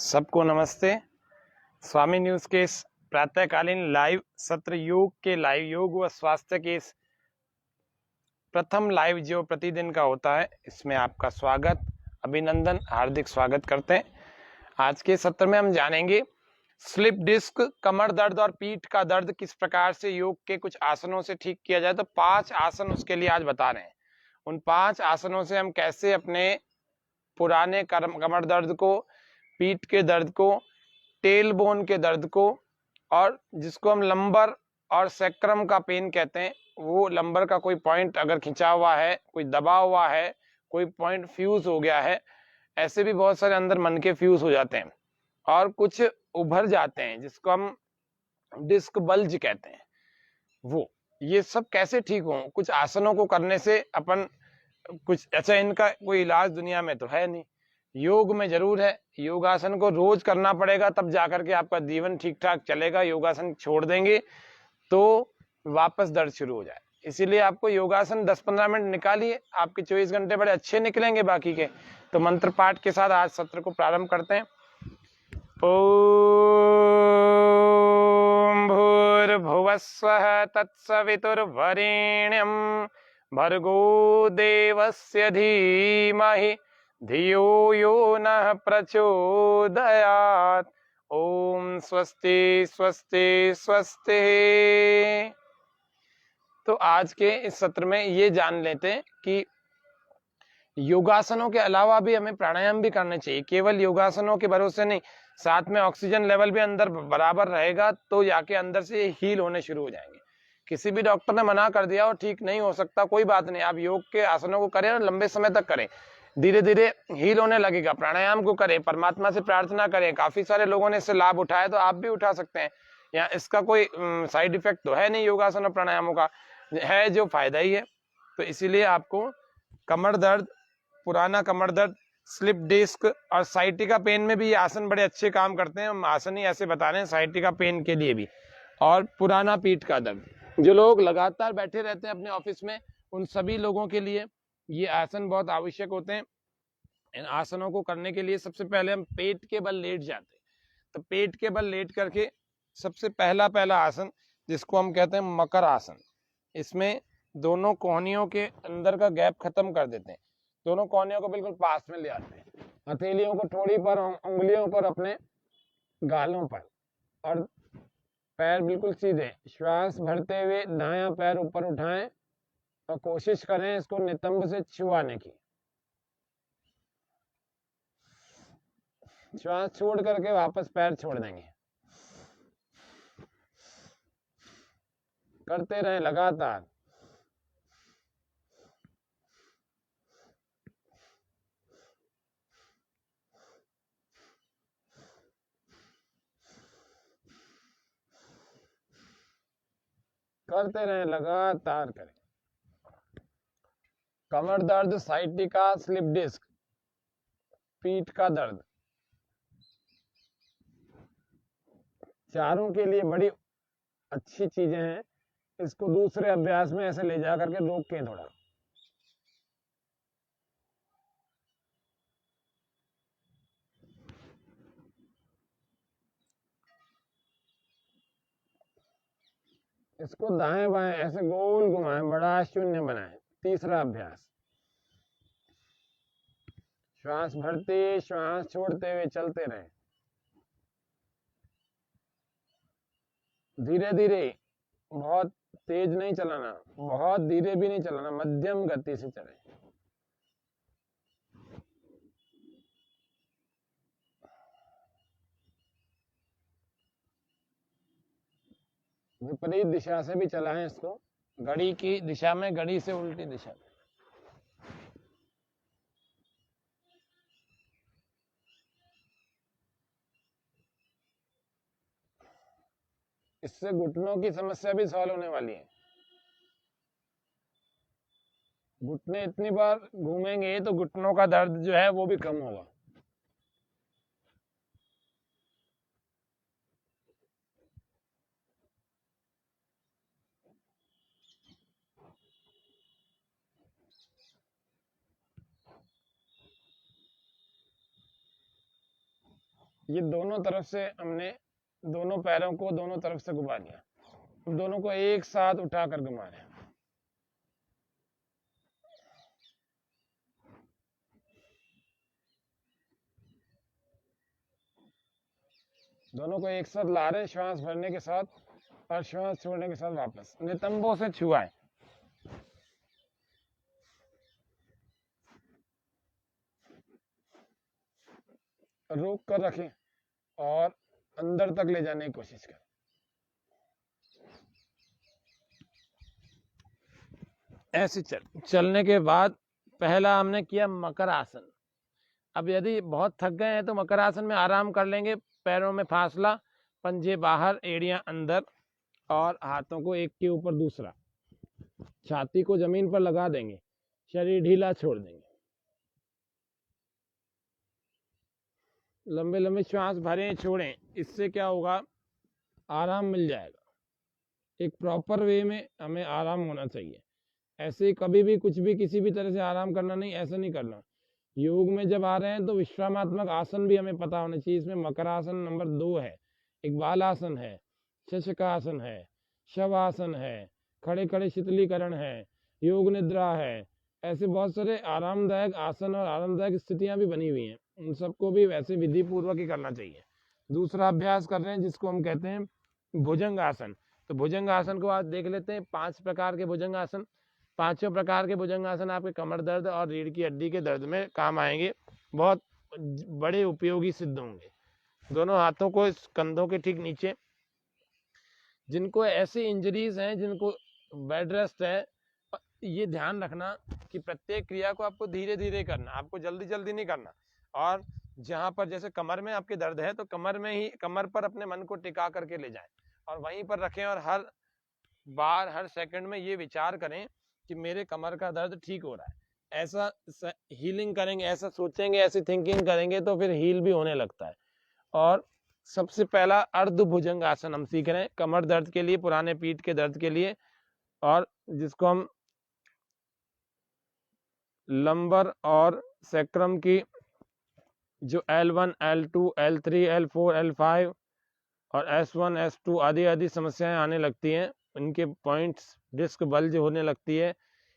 सबको नमस्ते। स्वामी न्यूज के इस प्रातःकालीन लाइव सत्र योग के लाइव योग व स्वास्थ्य के इस प्रथम लाइव जो प्रतिदिन का होता है, इसमें आपका स्वागत, अभिनंदन, हार्दिक स्वागत करते हैं। आज के सत्र में हम जानेंगे स्लिप डिस्क, कमर दर्द और पीठ का दर्द किस प्रकार से योग के कुछ आसनों से ठीक किया जाए। तो 5 आसन उसके लिए आज बता रहे हैं। उन 5 आसनों से हम कैसे अपने पुराने कमर दर्द को, पीठ के दर्द को, टेल बोन के दर्द को, और जिसको हम लंबर और सैक्रम का पेन कहते हैं, वो लंबर का कोई पॉइंट अगर खिंचा हुआ है, कोई दबा हुआ है, कोई पॉइंट फ्यूज हो गया है, ऐसे भी बहुत सारे अंदर मन के फ्यूज हो जाते हैं और कुछ उभर जाते हैं, जिसको हम डिस्क बल्ज कहते हैं। वो ये सब कैसे ठीक हो? कुछ आसनों को करने से अपन कुछ अच्छा, इनका कोई इलाज दुनिया में तो है नहीं, योग में जरूर है। योगासन को रोज करना पड़ेगा, तब जाकर के आपका जीवन ठीक ठाक चलेगा। योगासन छोड़ देंगे तो वापस दर्द शुरू हो जाए। इसीलिए आपको योगासन 10-15 मिनट निकालिए, आपके 24 घंटे बड़े अच्छे निकलेंगे बाकी के। तो मंत्र पाठ के साथ आज सत्र को प्रारंभ करते हैं। ओम भूर्भुवस्वः तत्सवितुर्वरेण्यं भर्गो देवस्य धीमहि धियो यो नः प्रचोदयात्। ओम स्वस्ति स्वस्ति स्वस्ति। तो आज के इस सत्र में ये जान लेते हैं कि योगासनों के अलावा भी हमें प्राणायाम भी करने चाहिए। केवल योगासनों के भरोसे नहीं, साथ में ऑक्सीजन लेवल भी अंदर बराबर रहेगा तो जाके अंदर से हील होने शुरू हो जाएंगे। किसी भी डॉक्टर ने मना कर दिया और ठीक नहीं हो सकता, कोई बात नहीं, आप योग के आसनों को करें और लंबे समय तक करें, धीरे धीरे हील होने लगेगा। प्राणायाम को करें, परमात्मा से प्रार्थना करें। काफी सारे लोगों ने इससे लाभ उठाया, तो आप भी उठा सकते हैं। या इसका कोई साइड इफेक्ट तो है नहीं, योगासन और प्राणायामों का है जो फायदा ही है। तो इसीलिए आपको कमर दर्द, पुराना कमर दर्द, स्लिप डिस्क और साइटिका पेन में भी ये आसन बड़े अच्छे काम करते हैं। हम आसन ही ऐसे बता रहे हैं साइटिका पेन के लिए भी। और पुराना पीठ का दर्द, जो लोग लगातार बैठे रहते हैं अपने ऑफिस में, उन सभी लोगों के लिए ये आसन बहुत आवश्यक होते हैं। इन आसनों को करने के लिए सबसे पहले हम पेट के बल लेट जाते हैं। तो पेट के बल लेट करके सबसे पहला आसन, जिसको हम कहते हैं मकर आसन, इसमें दोनों कोहनियों के अंदर का गैप खत्म कर देते हैं। दोनों कोहनियों को बिल्कुल पास में ले आते हैं, हथेलियों को ठोड़ी पर, उंगलियों पर अपने गालों पर, और पैर बिल्कुल सीधे। श्वास भरते हुए दायां पैर ऊपर उठाएं और कोशिश करें इसको नितंब से छुआने की। श्वास छोड़ करके वापस पैर छोड़ देंगे। करते रहें लगातार। करते रहें, लगातार करें। कमर दर्द, साइटिका, स्लिप डिस्क, पीठ का दर्द, चारों के लिए बड़ी अच्छी चीजें हैं। इसको दूसरे अभ्यास में ऐसे ले जा करके रोक के थोड़ा। इसको दाएं बाएं ऐसे गोल घुमाएं, बड़ा शून्य बनाएं। तीसरा अभ्यास, श्वास भरते श्वास छोड़ते हुए चलते रहें, धीरे धीरे, बहुत तेज नहीं चलाना, बहुत धीरे भी नहीं चलाना, मध्यम गति से चलें। विपरीत दिशा से भी चलाएं इसको, घड़ी की दिशा में, घड़ी से उल्टी दिशा में। इससे घुटनों की समस्या भी सॉल्व होने वाली है। घुटने इतनी बार घूमेंगे तो घुटनों का दर्द जो है वो भी कम होगा। ये दोनों तरफ से हमने दोनों पैरों को दोनों तरफ से घुमा लिया, दोनों को एक साथ उठाकर घुमा रहे हैं। दोनों को एक साथ ला रहे, श्वास भरने के साथ और श्वास छोड़ने के साथ वापस नितंबों से छुआए। रोक कर रखें और अंदर तक ले जाने की कोशिश करें। ऐसे चलने के बाद पहला हमने किया मकर आसन। अब यदि बहुत थक गए हैं तो मकर आसन में आराम कर लेंगे, पैरों में फासला, पंजे बाहर, एड़ियां अंदर और हाथों को एक के ऊपर दूसरा, छाती को जमीन पर लगा देंगे, शरीर ढीला छोड़ देंगे। लंबे लंबे श्वास भरें छोड़ें, इससे क्या होगा, आराम मिल जाएगा। एक प्रॉपर वे में हमें आराम होना चाहिए। ऐसे कभी भी कुछ भी किसी भी तरह से आराम करना नहीं, ऐसा नहीं करना। योग में जब आ रहे हैं तो विश्रामात्मक आसन भी हमें पता होना चाहिए। इसमें मकर आसन नंबर 2 है, एक बाल आसन है, शशकासन है, शवासन है, खड़े खड़े शीतलीकरण है, योग निद्रा है। ऐसे बहुत सारे आरामदायक आसन और आरामदायक स्थितियां भी बनी हुई हैं, उन सबको भी वैसे विधि पूर्वक ही करना चाहिए। दूसरा अभ्यास कर रहे हैं जिसको हम कहते हैं भुजंग आसन। तो भुजंग आसन को आज देख लेते हैं। 5 प्रकार के भुजंग आसन। पांचों प्रकार के भुजंग आसन आपके कमर दर्द और रीढ़ की हड्डी के दर्द में काम आएंगे, बहुत बड़े उपयोगी सिद्ध होंगे। दोनों हाथों को इस कंधों के ठीक नीचे, जिनको ऐसी इंजरीज हैं, जिनको बेड रेस्ट है, ये ध्यान रखना कि प्रत्येक क्रिया को आपको धीरे धीरे करना, आपको जल्दी जल्दी नहीं करना। और जहां पर जैसे कमर में आपके दर्द है तो कमर में ही, कमर पर अपने मन को टिका करके ले जाएं और वहीं पर रखें और हर बार हर सेकंड में ये विचार करें कि मेरे कमर का दर्द ठीक हो रहा है। ऐसा हीलिंग करेंगे, ऐसा सोचेंगे, ऐसी थिंकिंग करेंगे तो फिर हील भी होने लगता है। और सबसे पहला अर्ध भुजंग आसन हम सीख रहे हैं कमर दर्द के लिए, पुराने पीठ के दर्द के लिए, और जिसको हम लंबर और सैक्रम की जो L1, L2, L3, L4, L5 और S1, S2 आदि आदि समस्याएं आने लगती हैं, इनके पॉइंट्स, डिस्क बल्ज होने लगती है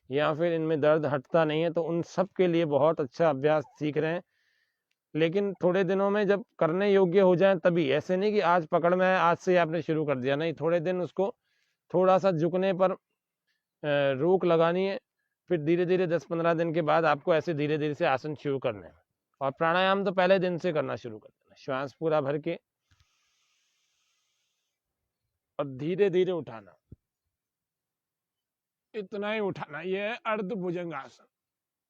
या फिर इनमें दर्द हटता नहीं है, तो उन सब के लिए बहुत अच्छा अभ्यास सीख रहे हैं। लेकिन थोड़े दिनों में जब करने योग्य हो जाए तभी, ऐसे नहीं कि आज पकड़ में है आज से आपने शुरू कर दिया, नहीं, थोड़े दिन उसको थोड़ा सा झुकने पर रोक लगानी है। फिर धीरे धीरे 10-15 दिन के बाद आपको ऐसे धीरे धीरे से आसन शुरू करने हैं। और प्राणायाम तो पहले दिन से करना शुरू कर देना, श्वास पूरा भर के और धीरे धीरे उठाना, इतना ही उठाना। ये है अर्ध भुजंग आसन।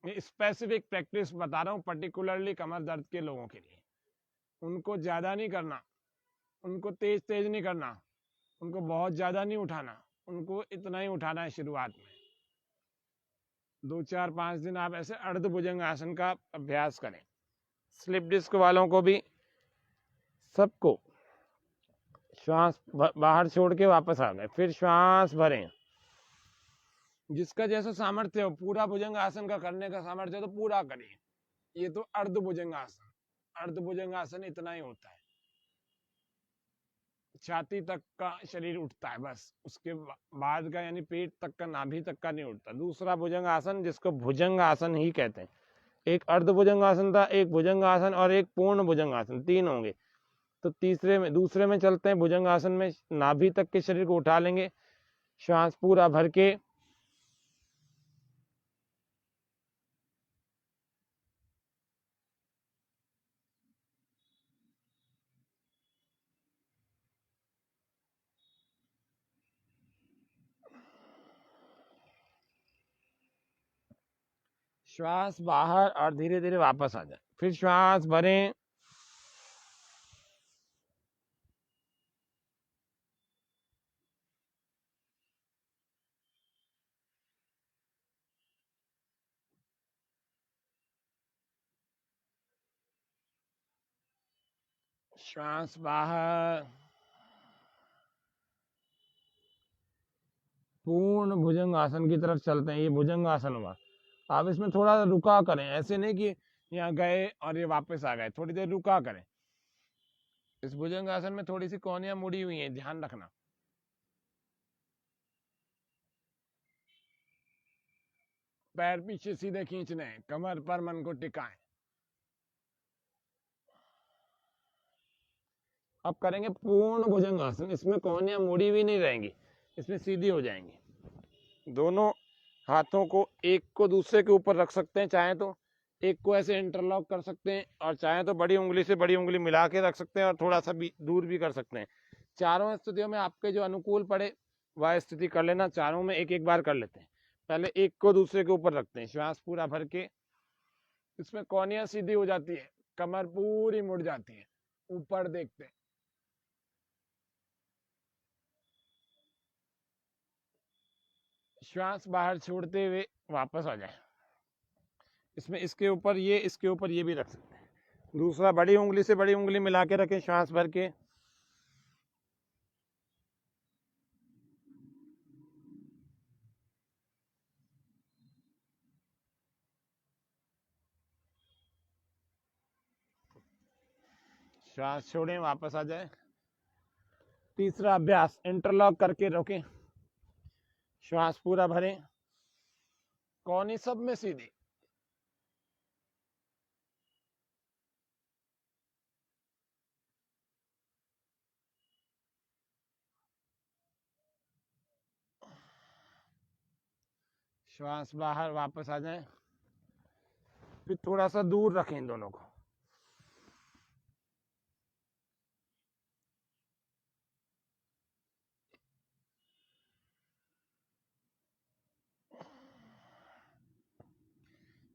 ये स्पेसिफिक प्रैक्टिस बता रहा हूँ पर्टिकुलरली कमर दर्द के लोगों के लिए। उनको ज्यादा नहीं करना, उनको तेज तेज नहीं करना, उनको बहुत ज्यादा नहीं उठाना, उनको इतना ही उठाना है शुरुआत में। 2-4-5 दिन आप ऐसे अर्ध भुजंग आसन का अभ्यास करें। स्लिप डिस्क वालों को भी, सबको श्वास बाहर छोड़ के वापस आ गए, फिर श्वास भरें। जिसका जैसा सामर्थ्य हो, पूरा भुजंग आसन का करने का सामर्थ्य हो तो पूरा करें। ये तो अर्ध भुजंग आसन, अर्ध भुजंग आसन इतना ही होता है, छाती तक का शरीर उठता है बस, उसके बाद का यानी पेट तक का, नाभि तक का नहीं उठता। दूसरा भुजंग आसन जिसको भुजंग आसन ही कहते हैं, एक अर्ध भुजंग आसन था, एक भुजंग आसन और एक पूर्ण भुजंग आसन, 3 होंगे। तो दूसरे में चलते हैं। भुजंग आसन में नाभि तक के शरीर को उठा लेंगे, श्वास पूरा भर के, श्वास बाहर और धीरे धीरे वापस आ जाए, फिर श्वास भरें, श्वास बाहर। पूर्ण भुजंग आसन की तरफ चलते हैं। ये भुजंग आसन हुआ। आप इसमें थोड़ा रुका करें, ऐसे नहीं कि यहाँ गए और ये वापस आ गए, थोड़ी देर रुका करें। इस भुजंग आसन में थोड़ी सी कोहनियां मुड़ी हुई हैं, ध्यान रखना। पैर पीछे सीधे खींचने हैं, कमर पर मन को टिकाएं। अब करेंगे पूर्ण भुजंग आसन। इसमें कोहनियां मुड़ी हुई नहीं रहेंगी, इसमें सीधी हो जाएंगी। दोनों हाथों को एक को दूसरे के ऊपर रख सकते हैं, चाहे तो एक को ऐसे इंटरलॉक कर सकते हैं, और चाहे तो बड़ी उंगली से बड़ी उंगली मिला के रख सकते हैं, और थोड़ा सा भी दूर भी कर सकते हैं। चारों स्थितियों में आपके जो अनुकूल पड़े वह स्थिति कर लेना। चारों में एक एक बार कर लेते हैं। पहले एक को दूसरे के ऊपर रखते हैं, श्वास पूरा भर के। इसमें कोहनियां सीधी हो जाती है, कमर पूरी मुड़ जाती है, ऊपर देखते हैं। श्वास बाहर छोड़ते हुए वापस आ जाए। इसमें इसके ऊपर ये, इसके ऊपर ये भी रख सकते हैं। दूसरा, बड़ी उंगली से बड़ी उंगली मिला के रखें, श्वास भर के। श्वास छोड़ें, वापस आ जाए। तीसरा अभ्यास, इंटरलॉक करके रोकें, श्वास पूरा भरें, कोहनी सब में सीधी। श्वास बाहर, वापस आ जाए। फिर थोड़ा सा दूर रखें इन दोनों को।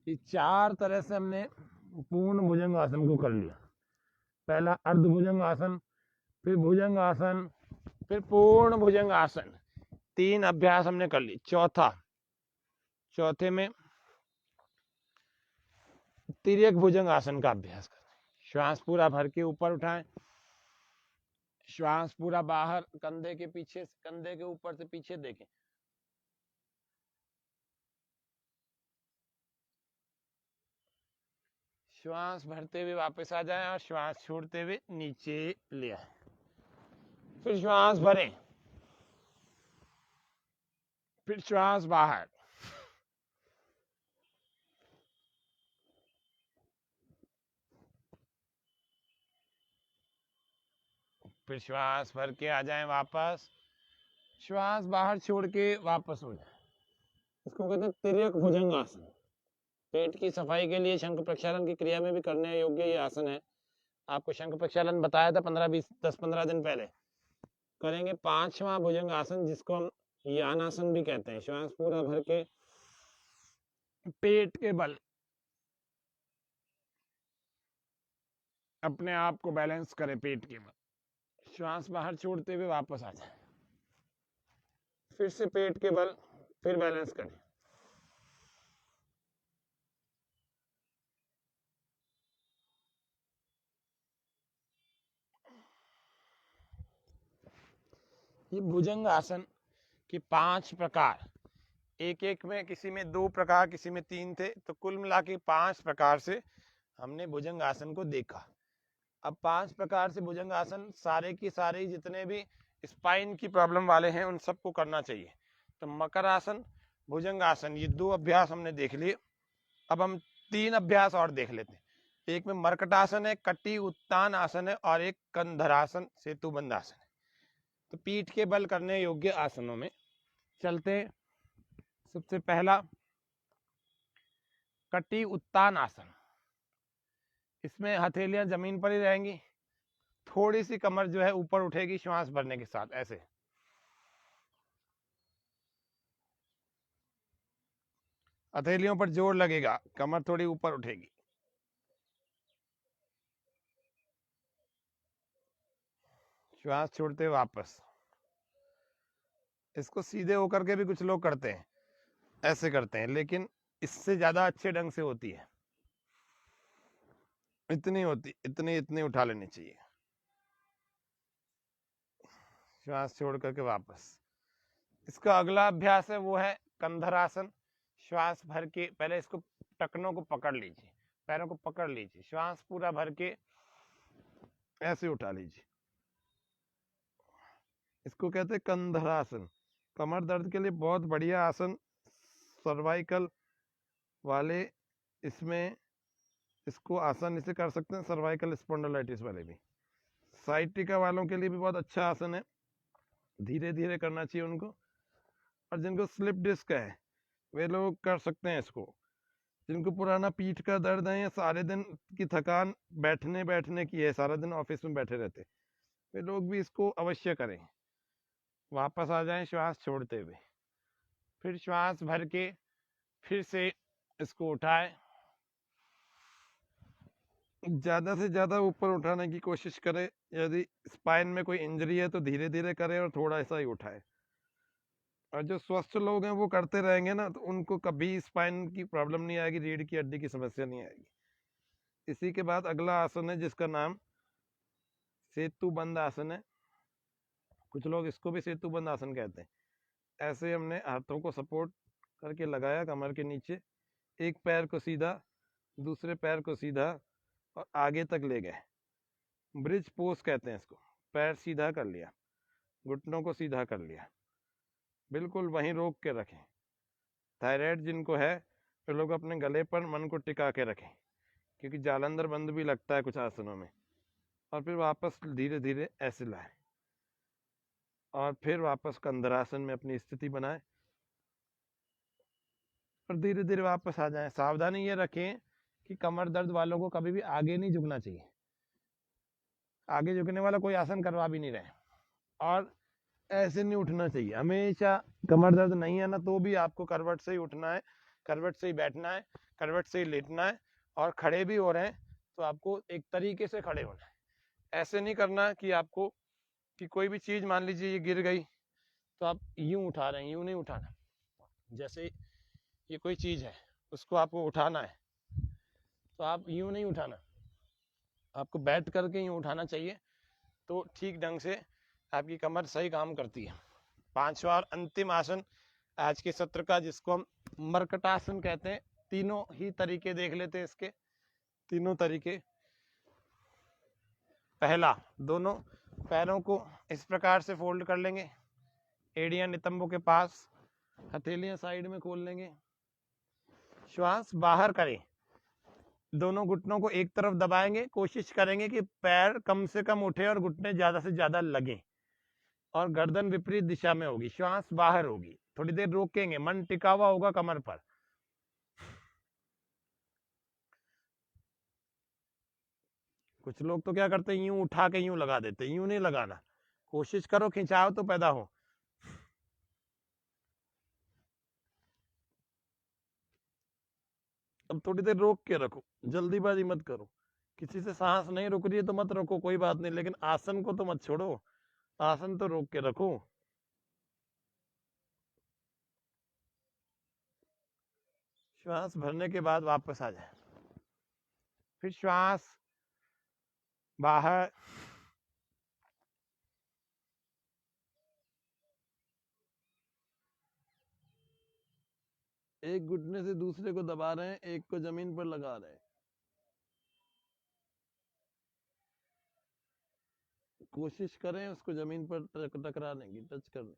ये चार तरह से हमने पूर्ण भुजंग आसन को कर लिया। पहला अर्ध भुजंग आसन, फिर भुजंग आसन, फिर पूर्ण भुजंग आसन। 3 अभ्यास हमने कर ली। चौथे में तिर्यक भुजंग आसन का अभ्यास करें। श्वास पूरा भर के ऊपर उठाएं, श्वास पूरा बाहर, कंधे के पीछे, कंधे के ऊपर से पीछे देखें। श्वास भरते हुए वापस आ जाएं, और श्वास छोड़ते हुए नीचे ले आए। फिर श्वास भरें, फिर श्वास बाहर, फिर श्वास भर के आ जाएं वापस, श्वास बाहर छोड़ के वापस हो जाए। इसको कहते हैं तिर्यक भुजंग आसन। पेट की सफाई के लिए शंख प्रक्षालन की क्रिया में भी करने योग्य ये आसन है। आपको शंख प्रक्षालन बताया था 10-15 दिन पहले। करेंगे 5वां भुजंग आसन, जिसको हम यान आसन भी कहते हैं। श्वास पूरा भर के पेट के बल अपने आप को बैलेंस करें, पेट के बल। श्वास बाहर छोड़ते हुए वापस आ जाए, फिर से पेट के बल, फिर बैलेंस करें। ये भुजंग आसन के 5 प्रकार, एक एक में किसी में 2 प्रकार, किसी में 3 थे, तो कुल मिला के 5 प्रकार से हमने भुजंग आसन को देखा। अब 5 प्रकार से भुजंग आसन सारे की सारे जितने भी स्पाइन की प्रॉब्लम वाले हैं उन सबको करना चाहिए। तो मकर आसन, भुजंग आसन, ये 2 अभ्यास हमने देख लिए। अब हम 3 अभ्यास और देख लेते हैं। एक में मर्कटासन है, कटी उत्तान आसन है, और एक कंधरासन, सेतुबंध आसन है। तो पीठ के बल करने योग्य आसनों में चलते हैं। सबसे पहला कटी उत्तान आसन। इसमें हथेलियां जमीन पर ही रहेंगी, थोड़ी सी कमर जो है ऊपर उठेगी श्वास भरने के साथ, ऐसे। हथेलियों पर जोर लगेगा, कमर थोड़ी ऊपर उठेगी। श्वास छोड़ते वापस। इसको सीधे होकर के भी कुछ लोग करते हैं, ऐसे करते हैं, लेकिन इससे ज्यादा अच्छे ढंग से होती है। इतनी होती, इतनी उठा लेनी चाहिए। श्वास छोड़ करके वापस। इसका अगला अभ्यास है, वो है कंधरासन। श्वास भर के, पहले इसको टखनों को पकड़ लीजिए, पैरों को पकड़ लीजिए, श्वास पूरा भर के ऐसे उठा लीजिए। इसको कहते हैं कंधरासन। कमर दर्द के लिए बहुत बढ़िया आसन। सर्वाइकल वाले इसमें इसको आसानी से कर सकते हैं, सर्वाइकल स्पॉन्डिलाइटिस वाले भी। साइटिका वालों के लिए भी बहुत अच्छा आसन है, धीरे धीरे करना चाहिए उनको। और जिनको स्लिप डिस्क है वे लोग कर सकते हैं इसको। जिनको पुराना पीठ का दर्द है या सारे दिन की थकान बैठने बैठने की है, सारा दिन ऑफिस में बैठे रहते, वे लोग भी इसको अवश्य करें। वापस आ जाएं श्वास छोड़ते हुए, फिर श्वास भर के फिर से इसको उठाएं। ज़्यादा से ज़्यादा ऊपर उठाने की कोशिश करें। यदि स्पाइन में कोई इंजरी है तो धीरे धीरे करें और थोड़ा सा ही उठाएं। और जो स्वस्थ लोग हैं वो करते रहेंगे ना, तो उनको कभी स्पाइन की प्रॉब्लम नहीं आएगी, रीढ़ की हड्डी की समस्या नहीं आएगी। इसी के बाद अगला आसन है जिसका नाम सेतु बंद आसन है। कुछ लोग इसको भी सेतु बंद आसन कहते हैं। ऐसे हमने हाथों को सपोर्ट करके लगाया कमर के नीचे, एक पैर को सीधा, दूसरे पैर को सीधा और आगे तक ले गए। ब्रिज पोज कहते हैं इसको। पैर सीधा कर लिया, घुटनों को सीधा कर लिया, बिल्कुल वहीं रोक के रखें। थायराइड जिनको है वे लोग अपने गले पर मन को टिका के रखें, क्योंकि जालंधर बंद भी लगता है कुछ आसनों में। और फिर वापस धीरे धीरे ऐसे लाए और फिर वापस कंधरासन में अपनी स्थिति बनाएं और धीरे धीरे वापस आ जाएं। सावधानी ये रखें कि कमर दर्द वालों को कभी भी आगे नहीं झुकना चाहिए। आगे झुकने वाला कोई आसन करवा भी नहीं रहे और ऐसे नहीं उठना चाहिए। हमेशा कमर दर्द नहीं है ना तो भी आपको करवट से ही उठना है, करवट से ही बैठना है, करवट से ही लेटना है। और खड़े भी हो रहे हैं तो आपको एक तरीके से खड़े होना है। ऐसे नहीं करना कि आपको कि कोई भी चीज मान लीजिए ये गिर गई तो आप यूं उठा रहे हैं, यूं नहीं उठाना। जैसे ये कोई चीज है उसको आपको उठाना है तो आप यूं नहीं उठाना, आपको बैठ करके यूं उठाना चाहिए, तो ठीक ढंग से आपकी कमर सही काम करती है। पांचवा और अंतिम आसन आज के सत्र का, जिसको हम मरकटासन कहते हैं। तीनों ही तरीके देख लेते हैं इसके, तीनों तरीके। पहला, दोनों पैरों को इस प्रकार से फोल्ड कर लेंगे, एड़ियां नितंबों के पास, हथेलियां साइड में खोल लेंगे, श्वास बाहर करें, दोनों घुटनों को एक तरफ दबाएंगे, कोशिश करेंगे कि पैर कम से कम उठे और घुटने ज्यादा से ज्यादा लगे और गर्दन विपरीत दिशा में होगी, श्वास बाहर होगी। थोड़ी देर रोकेंगे, मन टिका हुआ होगा कमर पर। कुछ लोग तो क्या करते हैं, यूं उठा के यूं लगा देते, यूं नहीं लगाना। कोशिश करो खिंचाव तो पैदा हो। अब थोड़ी देर रोक के रखो, जल्दीबाजी मत करो। किसी से सांस नहीं रुक रही है तो मत रखो, कोई बात नहीं, लेकिन आसन को तो मत छोड़ो, आसन तो रोक के रखो। श्वास भरने के बाद वापस आ जाए, फिर श्वास बाहर, एक घुटने से दूसरे को दबा रहे हैं, एक को जमीन पर लगा रहे हैं। कोशिश करें उसको जमीन पर टकराने की, टच करने।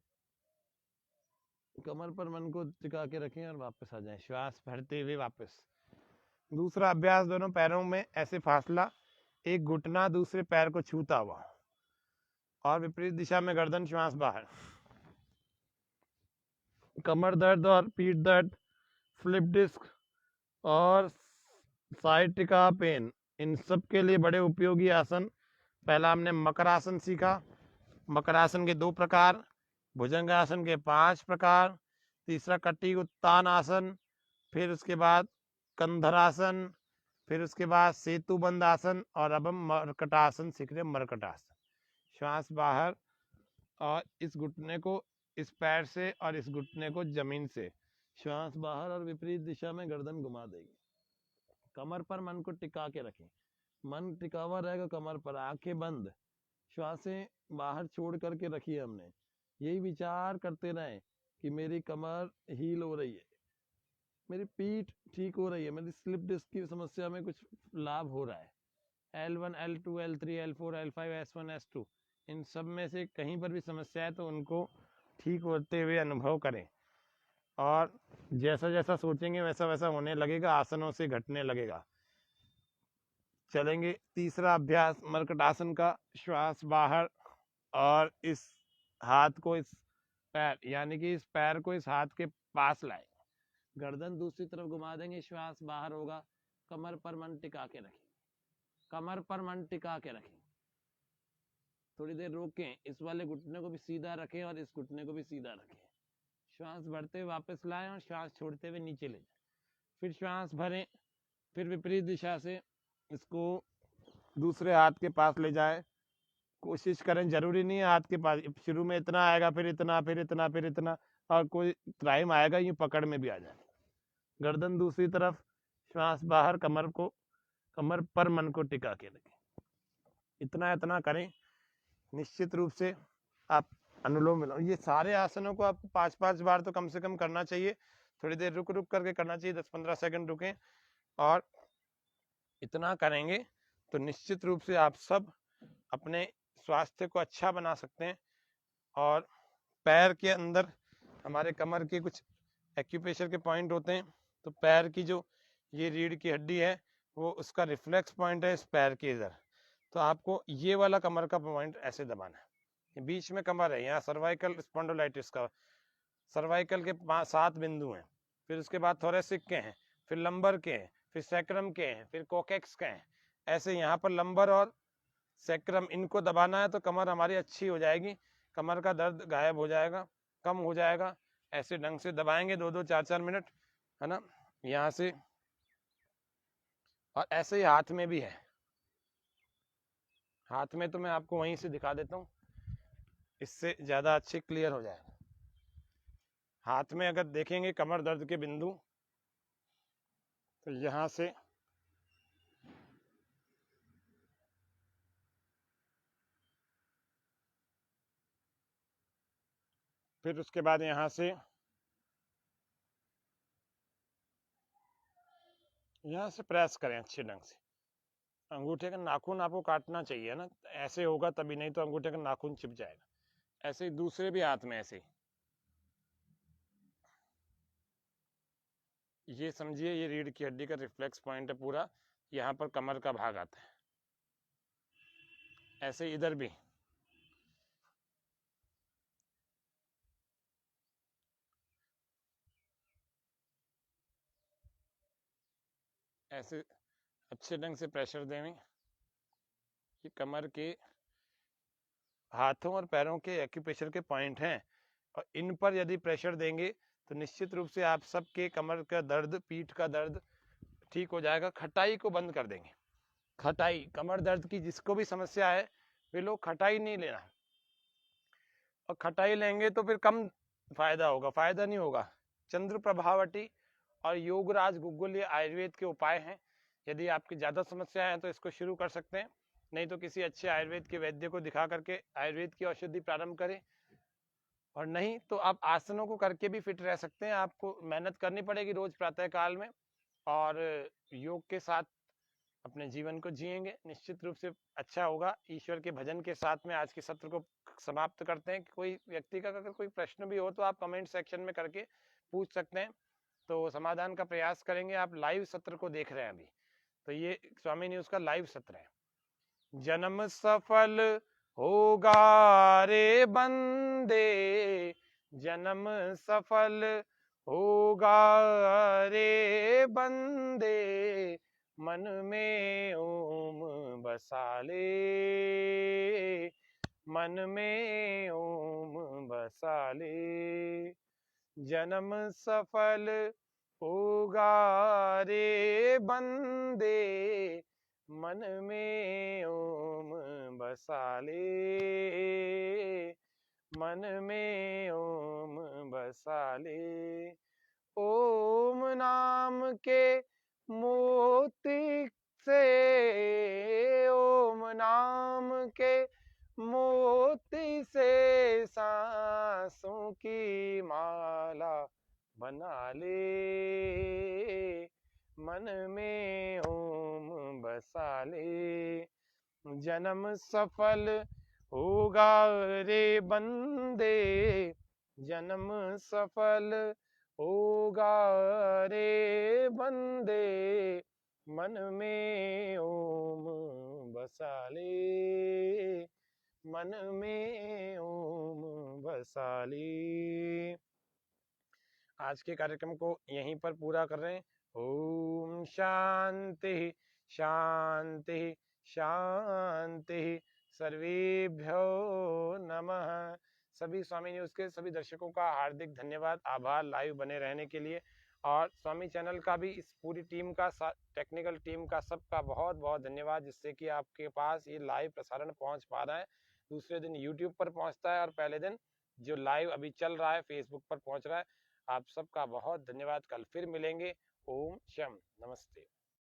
कमर पर मन को टिका के रखें और वापस आ जाएं, श्वास भरते हुए वापस। दूसरा अभ्यास, दोनों पैरों में ऐसे फासला, एक घुटना दूसरे पैर को छूता हुआ और विपरीत दिशा में गर्दन, श्वास बाहर। कमर दर्द और पीठ दर्द, स्लिप डिस्क और साइटिका पेन, इन सब के लिए बड़े उपयोगी आसन। पहला हमने मकरासन सीखा। मकरासन के 2 प्रकार, भुजंगासन के 5 प्रकार, तीसरा कटी उत्तान आसन, फिर उसके बाद कंधरासन, फिर उसके बाद सेतु बंद आसन, और अब हम मरकटासन सीख रहे हैं। मरकटासन, श्वास बाहर और इस घुटने को इस पैर से और इस घुटने को जमीन से, श्वास बाहर और विपरीत दिशा में गर्दन घुमा देगी। कमर पर मन को टिका के रखें, मन टिका हुआ रहेगा कमर पर, आंखें बंद, श्वासें बाहर छोड़ करके रखिए। हमने यही विचार करते रहे कि मेरी कमर हील हो रही है, मेरी पीठ ठीक हो रही है, मेरी स्लिप डिस्क की समस्या में कुछ लाभ हो रहा है। L1, L2, L3, L4, L5, S1, S2, इन सब में से कहीं पर भी समस्या है तो उनको ठीक होते हुए अनुभव करें, और जैसा जैसा सोचेंगे वैसा वैसा होने लगेगा, आसनों से घटने लगेगा। चलेंगे तीसरा अभ्यास मर्कटासन का। श्वास बाहर, और इस हाथ को इस पैर, यानी कि इस पैर को इस हाथ के पास लाए, गर्दन दूसरी तरफ घुमा देंगे, श्वास बाहर होगा, कमर पर मन टिका के रखें, कमर पर मन टिका के रखें, थोड़ी देर रोकें, इस वाले घुटने को भी सीधा रखें और इस घुटने को भी सीधा रखें, श्वास भरते हुए वापस लाएं और श्वास छोड़ते हुए नीचे ले जाएं, फिर श्वास भरें, फिर विपरीत दिशा से इसको दूसरे हाथ के पास ले जाएं, कोशिश करें, जरूरी नहीं है हाथ के पास, शुरू में इतना आएगा, फिर इतना, फिर इतना, फिर इतना, और कोई टाइम आएगा यूं पकड़ में भी आ जाए। गर्दन दूसरी तरफ, श्वास बाहर, कमर पर मन को टिका के रखें। इतना करें, निश्चित रूप से आप अनुलोम विलोम, ये सारे आसनों को आपको 5-5 बार तो कम से कम करना चाहिए, थोड़ी देर रुक रुक करके करना चाहिए, 10-15 सेकंड रुकें, और इतना करेंगे तो निश्चित रूप से आप सब अपने स्वास्थ्य को अच्छा बना सकते हैं। और पैर के अंदर हमारे कमर के कुछ एक्यूप्रेशर के पॉइंट होते हैं, तो पैर की जो ये रीढ़ की हड्डी है वो उसका रिफ्लेक्स पॉइंट है इस पैर के इधर, तो आपको ये वाला कमर का पॉइंट ऐसे दबाना है, बीच में कमर है, यहाँ सर्वाइकल स्पॉन्डिलाइटिस का, सर्वाइकल के 7 बिंदु हैं, फिर उसके बाद थोरेसिक के हैं, फिर लंबर के हैं, फिर सैक्रम के हैं, फिर कोकेक्स के हैं, ऐसे यहाँ पर लंबर और सैक्रम, इनको दबाना है तो कमर हमारी अच्छी हो जाएगी, कमर का दर्द गायब हो जाएगा, कम हो जाएगा। ऐसे ढंग से दबाएंगे 2-2, 4-4 मिनट, है ना, यहाँ से। और ऐसे ही हाथ में भी है, हाथ में तो मैं आपको वहीं से दिखा देता हूँ, इससे ज़्यादा अच्छे क्लियर हो जाएगा। हाथ में अगर देखेंगे कमर दर्द के बिंदु, तो यहाँ से फिर उसके बाद यहाँ से प्रेस करें अच्छे ढंग से, अंगूठे का नाखून आपको काटना चाहिए ना, ऐसे होगा तभी, नहीं तो अंगूठे का नाखून चिप जाएगा। ऐसे ही दूसरे भी हाथ में ऐसे, ये समझिए ये रीढ़ की हड्डी का रिफ्लेक्स पॉइंट है पूरा, यहाँ पर कमर का भाग आता है, ऐसे इधर भी, ऐसे अच्छे ढंग से प्रेशर देंगे। ये कमर के, हाथों और पैरों के एक्यूप्रेशर के पॉइंट हैं, और इन पर यदि प्रेशर देंगे तो निश्चित रूप से आप सबके कमर का दर्द, पीठ का दर्द ठीक हो जाएगा। खटाई को बंद कर देंगे, खटाई, कमर दर्द की जिसको भी समस्या है वे लोग खटाई नहीं लेना, और खटाई लेंगे तो फिर कम फायदा होगा, फायदा नहीं होगा। चंद्र प्रभावटी और योगराज गुग्गुल ये आयुर्वेद के उपाय हैं, यदि आपकी ज़्यादा समस्या है तो इसको शुरू कर सकते हैं, नहीं तो किसी अच्छे आयुर्वेद के वैद्य को दिखा करके आयुर्वेद की औषधि प्रारंभ करें, और नहीं तो आप आसनों को करके भी फिट रह सकते हैं। आपको मेहनत करनी पड़ेगी रोज प्रातः काल में, और योग के साथ अपने जीवन को जिएंगे, निश्चित रूप से अच्छा होगा। ईश्वर के भजन के साथ में आज के सत्र को समाप्त करते हैं। कोई व्यक्ति का अगर कोई प्रश्न भी हो तो आप कमेंट सेक्शन में करके पूछ सकते हैं, तो समाधान का प्रयास करेंगे। आप लाइव सत्र को देख रहे हैं अभी, तो ये स्वामी न्यूज का लाइव सत्र है। जन्म सफल होगा रे बंदे, जन्म सफल होगा रे बंदे, मन में ओम बसा ले, मन में ओम बसा ले। जन्म सफल होगा रे बंदे, मन में ओम बसा ले, मन में ओम बसा ले। ओम नाम के मोती से, ओम नाम के मोती से सांसों की माला बना ले, मन में ओम बसा ले। जन्म सफल होगा रे बंदे, जन्म सफल होगा रे बंदे, मन में ओम बसा ले, मन में ओम बसा ले। आज के कार्यक्रम को यहीं पर पूरा कर रहे हैं। ओम शांति शांति शांति, सर्वेभ्यो नमः। सभी स्वामी न्यूज के सभी दर्शकों का हार्दिक धन्यवाद, आभार लाइव बने रहने के लिए। और स्वामी चैनल का भी, इस पूरी टीम का, टेक्निकल टीम का, सबका बहुत बहुत धन्यवाद, जिससे कि आपके पास ये लाइव प्रसारण पहुंच पा रहा है। दूसरे दिन यूट्यूब पर पहुंचता है और पहले दिन जो लाइव अभी चल रहा है फेसबुक पर पहुंच रहा है। आप सबका बहुत धन्यवाद। कल फिर मिलेंगे। ओम शम, नमस्ते।